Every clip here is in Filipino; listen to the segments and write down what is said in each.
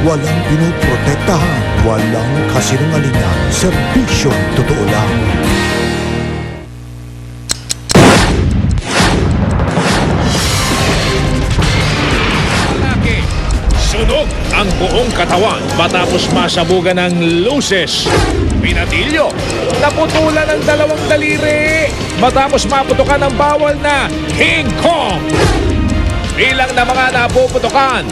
walang pinoprotektahan, walang kasinungalingan, serbisyong totoo lang. Sunog ang buong katawan matapos masabugan ng luces. Pinatilyo, naputulan ng dalawang daliri matapos maputukan ng bawal na King Kong. Bilang na mga napuputukan,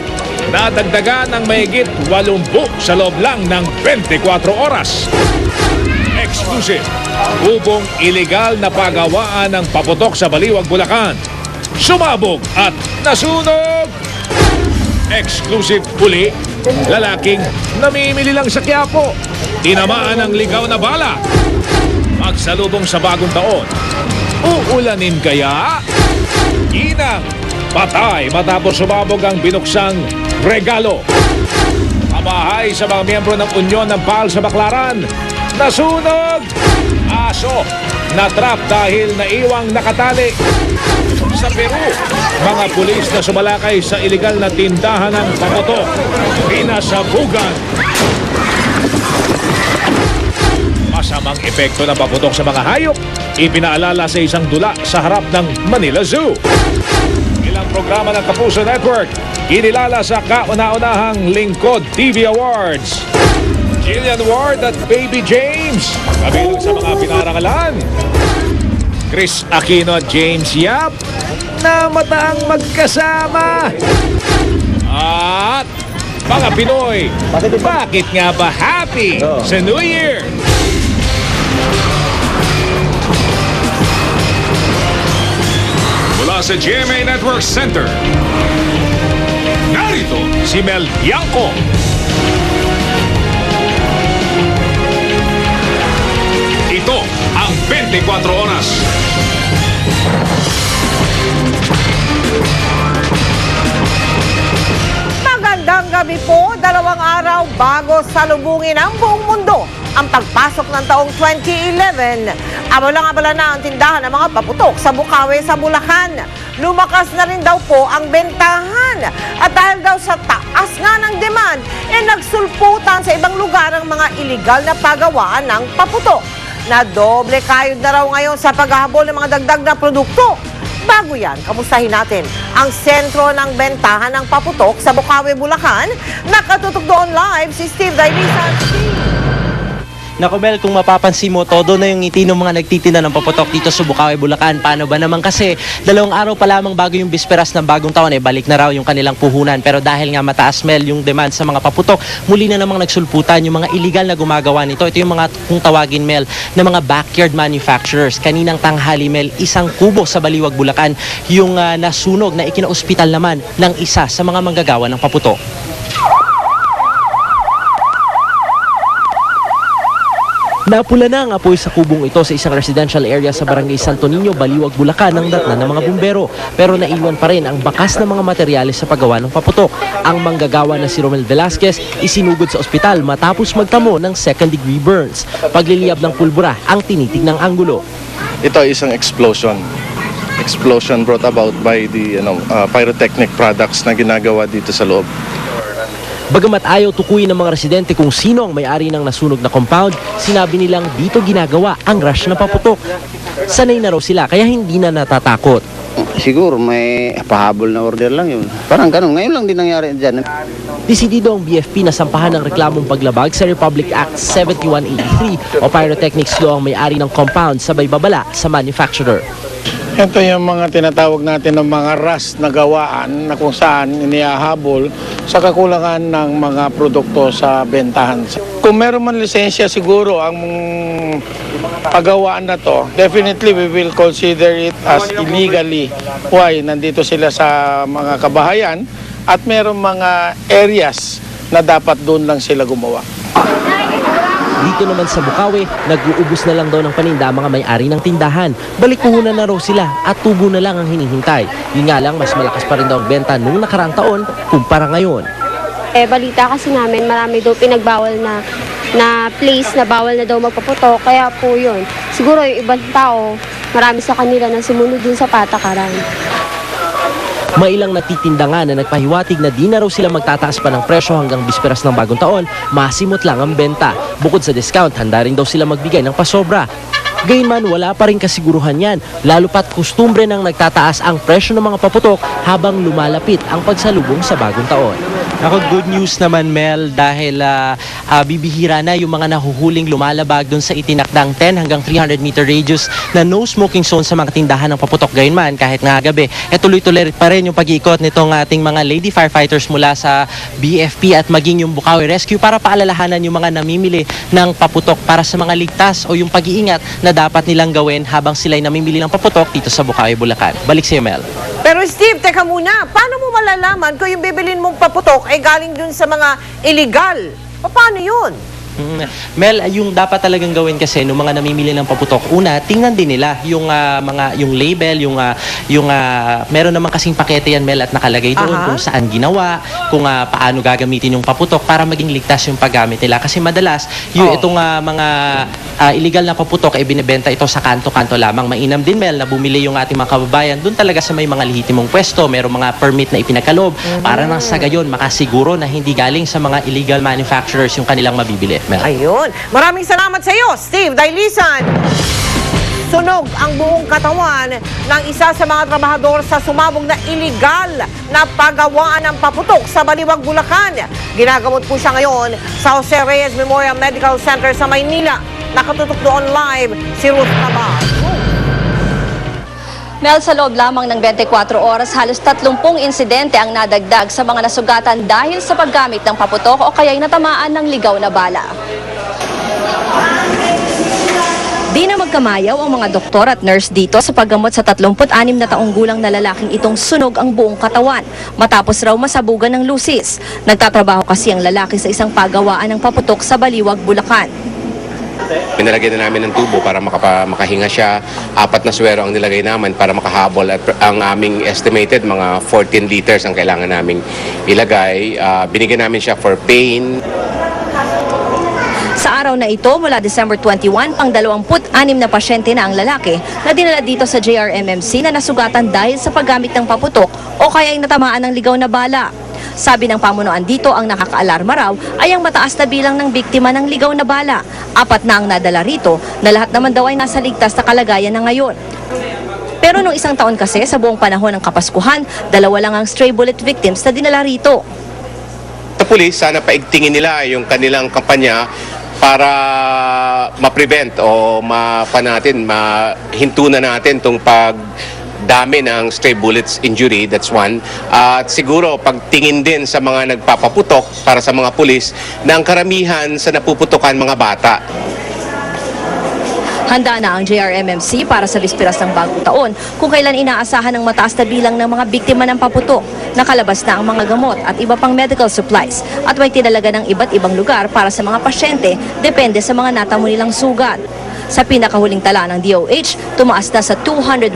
nadagdagan ng mahigit 80 sa loob lang ng 24 oras. Exclusive, hubong ilegal na pagawaan ng paputok sa Baliwag, Bulacan. Sumabog at nasunog! Exclusive uli, lalaking namimili lang sa Quiapo. Tinamaan ng ligaw na bala. Magsalubong sa bagong taon. Uulanin kaya? Ginang, patay matapos sumabog ang binuksang regalo. Kabahay sa mga miyembro ng Unyon ng PAL sa Baclaran. Nasunog! Aso, natrap dahil naiwang nakatali. Sa Peru, mga pulis na sumalakay sa ilegal na tindahan ng paputok, pinasabugan. Masamang epekto ng paputok sa mga hayop, ipinaalala sa isang dula sa harap ng Manila Zoo. Ilang programa ng Kapuso Network, kinilala sa kauna-unahang Lingkod TV Awards. Jillian Ward at Baby James, kabilang sa mga pinarangalan. Chris Aquino at James Yap, na mataang magkasama. At mga Pinoy, bakit nga ba happy sa New Year? Mula sa GMA Network Center, narito si Mel Bianco. Ito ang 24 oras. Magandang gabi po, 2 araw bago salubungin ang buong mundo ang pagpasok ng taong 2011. Abala na ang tindahan ng mga paputok sa Bukawi sa Bulacan. Lumakas na rin daw po ang bentahan. At dahil daw sa taas nga ng demand, nagsulputan sa ibang lugar ang mga iligal na pagawaan ng paputok. Na doble kayod na raw ngayon sa paghahabol ng mga dagdag na produkto. Bago yan, kamustahin natin ang sentro ng bentahan ng paputok sa Bukawi, Bulacan. Nakatutok doon live si Steve Dailisan. Naku Mel, kung mapapansin mo, todo na yung ngiti ng mga nagtitinda ng paputok dito sa Bukawi, Bulacan. Paano ba naman kasi 2 araw pa lamang bago yung bisperas ng bagong taon, balik na raw yung kanilang puhunan. Pero dahil nga mataas Mel yung demand sa mga paputok, muli na namang nagsulputan yung mga illegal na gumagawa nito. Ito yung mga kung tawagin Mel na mga backyard manufacturers. Kaninang tanghali Mel, 1 kubo sa Baliwag, Bulacan yung nasunog na ikinaospital naman ng isa sa mga manggagawa ng paputok. Napula na ang apoy sa kubong ito sa isang residential area sa Barangay Santo Niño, Baliwag, Bulacan ng datnan ng mga bumbero. Pero naiwan pa rin ang bakas ng mga materyales sa paggawa ng paputok. Ang manggagawa na si Romel Velasquez isinugod sa ospital matapos magtamo ng 2nd-degree burns. Pagliliyab ng pulbura ang tinitingnang anggulo. Ito ay isang explosion. Explosion brought about by the pyrotechnic products na ginagawa dito sa loob. Bagamat ayaw tukuyin ng mga residente kung sino ang may-ari ng nasunog na compound, sinabi nilang dito ginagawa ang rush na paputok. Sanay na raw sila kaya hindi na natatakot. Siguro may pahabol na order lang yun. Parang ganun. Ngayon lang din nangyari dyan. Desidido ang BFP na sampahan ng reklamong paglabag sa Republic Act 7183 o Pyrotechnics Law ang may-ari ng compound sabay babala sa manufacturer. Ito yung mga tinatawag natin ng mga rush na gawaan na kung saan inihahabol sa kakulangan ng mga produkto sa bentahan. Kung meron man lisensya siguro ang pagawaan na to, definitely we will consider it as illegally. Why? Nandito sila sa mga kabahayan at meron mga areas na dapat doon lang sila gumawa. Dito naman sa Bukawi, nag-uubos na lang daw ng paninda ang mga may-ari ng tindahan. Balik puhunan na raw sila at tubo na lang ang hinihintay. Yun nga lang, mas malakas pa rin daw ang benta nung nakaraang taon kumpara ngayon. Balita kasi namin, marami daw pinagbawal na place na bawal na daw magpaputok. Kaya po yun, siguro yung ibang tao, marami sa kanila na sumunod dun sa patakaran. Mailang natitinda nga na nagpahiwatig na di na raw sila magtataas pa ng presyo hanggang bisperas ng bagong taon, masimot lang ang benta. Bukod sa discount, handa rin daw sila magbigay ng pasobra. Gayunman, wala pa rin kasiguruhan yan, lalo pat kustumbre nang nagtataas ang presyo ng mga paputok habang lumalapit ang pagsalubong sa bagong taon. Ako, good news naman, Mel, dahil bibihira na yung mga nahuhuling lumalabag doon sa itinakdang 10 hanggang 300 meter radius na no smoking zone sa mga tindahan ng paputok. Gayunman, kahit nga gabi, tuloy-tuloy pa rin yung pag-iikot nitong ating mga lady firefighters mula sa BFP at maging yung Bukawi Rescue para paalalahanan yung mga namimili ng paputok para sa mga ligtas o yung pag-iingat na dapat nilang gawin habang sila'y namimili ng paputok dito sa Bukawi, Bulacan. Balik sa'yo, Mel. Pero Steve, teka muna, paano mo malalaman kung yung bibilin mong paputok ay galing dun sa mga illegal? Paano yun? Mel, yung dapat talagang gawin kasi ng mga namimili ng paputok, una, tingnan din nila yung yung label, meron naman kasing pakete yan, Mel, at nakalagay doon kung saan ginawa, kung paano gagamitin yung paputok para maging ligtas yung paggamit nila. Kasi madalas, itong mga illegal na paputok ay binibenta ito sa kanto-kanto lamang. Mainam din, Mel, na bumili yung ating mga kababayan doon talaga sa may mga lehitimong pwesto, merong mga permit na ipinagkaloob para nang sa gayon makasiguro na hindi galing sa mga illegal manufacturers yung kanilang mabibili. Mel. Ayun. Maraming salamat sa iyo, Steve Dailisan. Sunog ang buong katawan ng isa sa mga trabahador sa sumabog na illegal na paggawaan ng paputok sa Baliwag, Bulacan. Ginagamot po siya ngayon sa Jose Reyes Memorial Medical Center sa Maynila. Nakatutok doon live si Ruth Cabal. Mel, sa loob lamang ng 24 oras, halos 30 insidente ang nadagdag sa mga nasugatan dahil sa paggamit ng paputok o kaya'y natamaan ng ligaw na bala. Di na magkamayaw ang mga doktor at nurse dito sa paggamot sa 36 na taong gulang na lalaking itong sunog ang buong katawan matapos raw masabugan ng lusis. Nagtatrabaho kasi ang lalaki sa isang pagawaan ng paputok sa Baliwag, Bulacan. Pinalagyan na namin ng tubo para makahinga siya. 4 na swero ang nilagay namin para makahabol at ang aming estimated mga 14 liters ang kailangan naming ilagay. Binigyan namin siya for pain. Sa araw na ito, mula December 21, pang 26 na pasyente na ang lalaki na dinala dito sa JRMMC na nasugatan dahil sa paggamit ng paputok o kaya ay natamaan ng ligaw na bala. Sabi ng pamunuan dito, ang nakakaalarma raw ay ang mataas na bilang ng biktima ng ligaw na bala. 4 na ang nadala rito na lahat naman daw ay nasa ligtas na kalagayan na ngayon. Pero nung isang taon kasi, sa buong panahon ng Kapaskuhan, 2 lang ang stray bullet victims na dinala rito. Sa pulis, sana paigtingin nila yung kanilang kampanya para ma-prevent o mahinto na natin itong dami ng stray bullets injury, that's one. At siguro pagtingin din sa mga nagpapaputok para sa mga pulis na ang karamihan sa napuputokan mga bata. Handa na ang JRMMC para sa bisperas ng bagong taon kung kailan inaasahan ng mataas na bilang ng mga biktima ng paputok. Nakalabas na ang mga gamot at iba pang medical supplies at may tinalaga ng iba't ibang lugar para sa mga pasyente depende sa mga natamo nilang sugat. Sa pinakahuling tala ng DOH, tumaas na sa 201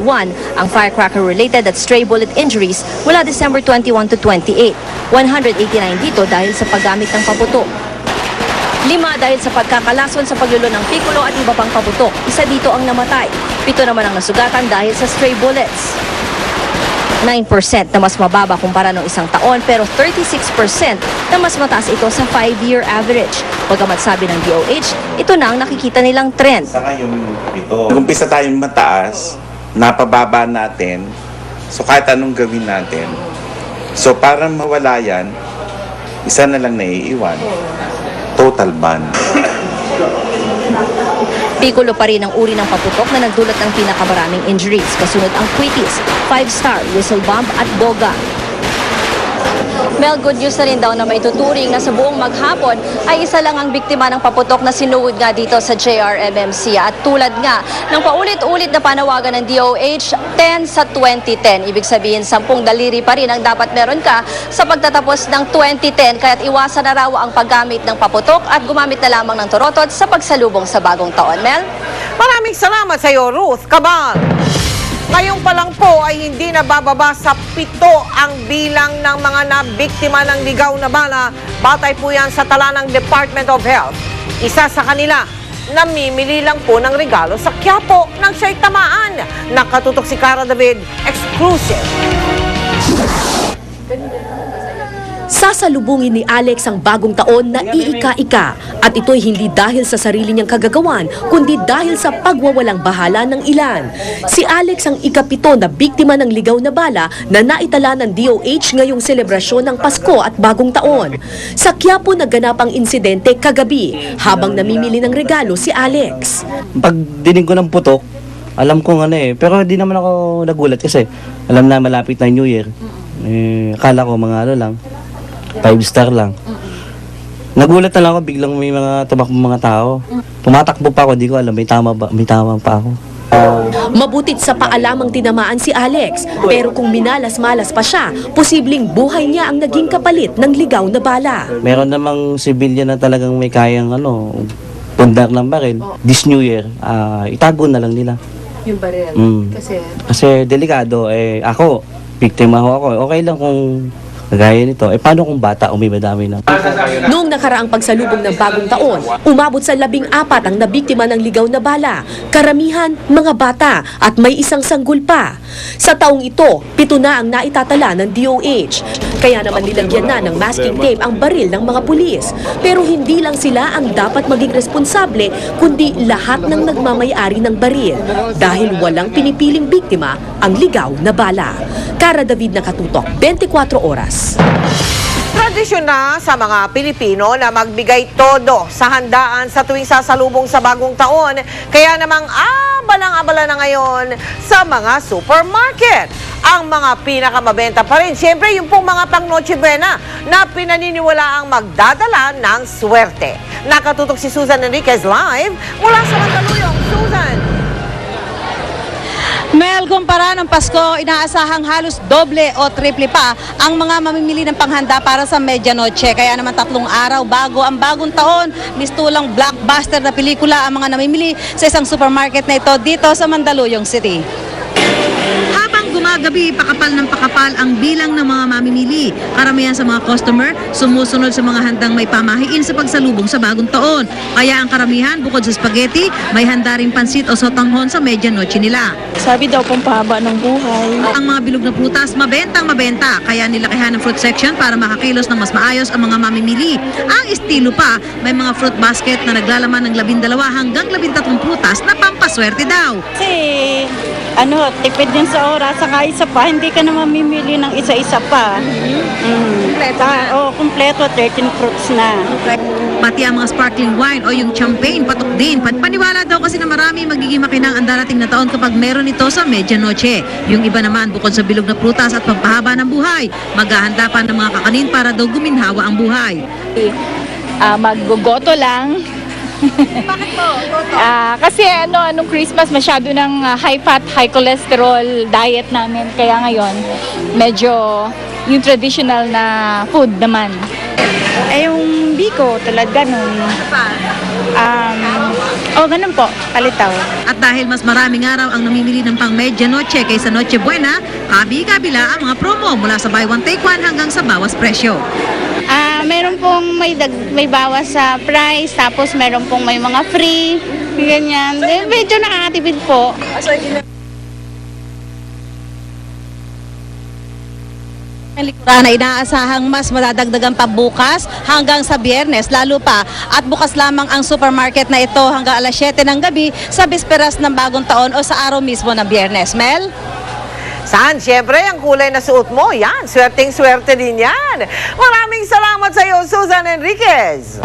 ang firecracker-related at stray bullet injuries mula December 21 to 28. 189 dito dahil sa paggamit ng paputok. 5 dahil sa pagkakalason sa pagluluto ng pikulo at iba pang paputok. 1 dito ang namatay. 7 naman ang nasugatan dahil sa stray bullets. 9% na mas mababa kumpara noong isang taon pero 36% na mas mataas ito sa 5-year average. Bagamat sabi ng DOH, ito na ang nakikita nilang trend. Sa ngayon, ito, nag-umpisa tayong mataas, napababa natin, so kahit anong gawin natin. So para mawala yan, isa na lang naiiwan, total ban. Pikulo pa rin ang uri ng paputok na nagdulot ng pinakamaraming injuries. Kasunod ang Quitis, 5-star, whistle bomb at boga. Mel, good news na rin daw na may tuturing na sa buong maghapon ay isa lang ang biktima ng paputok na sinuod nga dito sa JRMMC. At tulad nga ng paulit-ulit na panawagan ng DOH, 10 sa 2010. Ibig sabihin, 10 daliri pa rin ang dapat meron ka sa pagtatapos ng 2010. Kaya't iwasan na raw ang paggamit ng paputok at gumamit na lamang ng turotot sa pagsalubong sa bagong taon. Mel? Maraming salamat sa iyo, Ruth Cabal. Ngayon pa lang po ay hindi na bababa sa 7 ang bilang ng mga nabiktima ng ligaw na bala. Batay po yan sa tala ng Department of Health. Isa sa kanila, namimili lang po ng regalo sa Quiapo nang siya'y tamaan. Nakatutok si Cara David, exclusive. Sasalubungin ni Alex ang bagong taon na iika-ika at ito'y hindi dahil sa sarili niyang kagagawan kundi dahil sa pagwawalang bahala ng ilan. Si Alex ang ika-7 na biktima ng ligaw na bala na naitala ng DOH ngayong selebrasyon ng Pasko at bagong taon. Sa Quiapo naganap ang insidente kagabi habang namimili ng regalo si Alex. Pag dinig ko ng putok, alam kong pero hindi naman ako nagulat kasi alam na malapit na New Year. Akala ko mga lang, 5-star lang. Nagulat na lang ako, biglang may mga tumakbo mga tao. Tumatakbo pa ako, di ko alam, may tama pa ako. Mabutit sa paalamang tinamaan si Alex, pero kung minalas-malas pa siya, posibleng buhay niya ang naging kapalit ng ligaw na bala. Meron namang civilian na talagang may kayang pundar ng baril. This New Year, itago na lang nila. Yung baril? Kasi delikado, ako, biktima ako. Okay lang kung kagaya nito, paano kung bata o may madami na? Noong nakaraang pagsalubong ng bagong taon, umabot sa 14 ang nabiktima ng ligaw na bala. Karamihan, mga bata at may isang sanggol pa. Sa taong ito, 7 na ang naitatala ng DOH. Kaya naman nilagyan na ng masking tape ang baril ng mga pulis. Pero hindi lang sila ang dapat maging responsable, kundi lahat ng nagmamayari ng baril. Dahil walang pinipiling biktima ang ligaw na bala. Cara David Nakatutok, 24 oras. Tradisyon na sa mga Pilipino na magbigay todo sa handaan sa tuwing sasalubong sa bagong taon. Kaya namang abalang-abala na ngayon sa mga supermarket. Ang mga pinakamabenta pa rin, siyempre yung pong mga pang Noche Buena na pinaniniwala ang magdadala ng swerte. Nakatutok si Susan Enriquez live mula sa Mandaluyong. Susan! Mel, kumpara ng Pasko, inaasahang halos doble o triple pa ang mga mamimili ng panghanda para sa medianoche. Kaya naman 3 araw bago ang bagong taon, mistulang blockbuster na pelikula ang mga namimili sa isang supermarket na ito dito sa Mandaluyong City. Habang gumagabi, pakapal ng pakapal ang bilang ng mga mamimili. Karamihan sa mga customer, sumusunod sa mga handang may pamahiin sa pagsalubong sa bagong taon. Kaya ang karamihan, bukod sa spaghetti, may handa rin pansit o sotanghon sa medianoche nila. Sabi daw pong pahaba ng buhay. Ang mga bilog na prutas, mabentang mabenta. Kaya nilakihan ng fruit section para makakilos ng mas maayos ang mga mamimili. Ang estilo pa, may mga fruit basket na naglalaman ng 12 hanggang 13 prutas na pampaswerte daw. Kasi, tipid din sa oras, saka isa pa, hindi ka na mamimili ng isa-isa pa. Kompleto, 13 fruits na. Pati ang mga sparkling wine o yung champagne, patok din. Paniwala daw kasi na marami magiging makinang ang darating na taon kapag meron ito sa medianoche. Yung iba naman, bukod sa bilog na prutas at pampahaba ng buhay, maghahanda pa ng mga kakanin para daw guminhawa ang buhay. Maggogoto lang. Bakit po? Kasi anong Christmas masyado ng high fat, high cholesterol diet namin. Kaya ngayon, medyo yung traditional na food naman. Yung biko, tulad ganun. Ganun po, palitaw. At dahil mas maraming araw ang namimili ng pang medianoche kaysa Noche Buena, kabi-kabila ang mga promo mula sa buy one take one hanggang sa bawas presyo. Meron pong may bawas sa price, tapos meron pong may mga free, ganyan. Medyo nakakatipid po. Na inaasahang mas madadagdagan pa bukas hanggang sa Biyernes, lalo pa at bukas lamang ang supermarket na ito hanggang alas 7 ng gabi sa bisperas ng bagong taon o sa araw mismo ng Biyernes. Mel? Saan? Siyempre, ang kulay na suot mo, yan. Swerteng-swerte din yan. Maraming salamat sa iyo, Susan Enriquez.